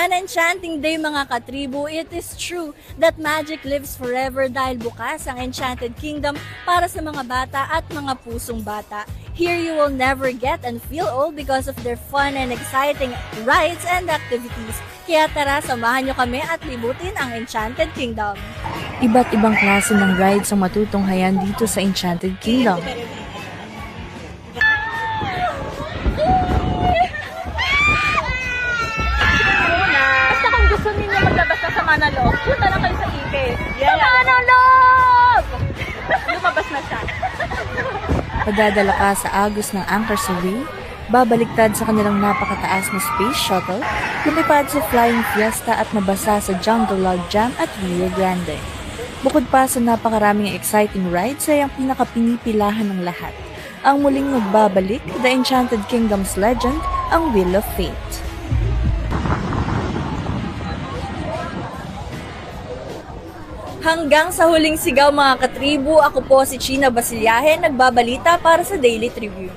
An enchanting day mga katribu, it is true that magic lives forever dahil bukas ang Enchanted Kingdom para sa mga bata at mga pusong bata. Here you will never get and feel old because of their fun and exciting rides and activities. Kaya tara, samahan nyo kami at libutin ang Enchanted Kingdom. Iba't ibang klase ng rides ang matutunghayan dito sa Enchanted Kingdom. Basta kung gusto ninyo maglabas na sa Manalog, punta lang kayo sa Ipe. Sa Manalog! Lumabas na siya. Padadala ka sa agos ng Anchor's Way, babaliktad sa kanilang napakataas na space shuttle, lumipad sa Flying Fiesta at mabasa sa Jungle Log Jam at Rio Grande. Bukod pa sa napakaraming exciting rides ay ang pinakapinipilahan ng lahat. Ang muling magbabalik, The Enchanted Kingdom's legend, ang Wheel of Fate. Hanggang sa huling sigaw mga katribu, ako po si China Basilyahe, nagbabalita para sa Daily Tribune.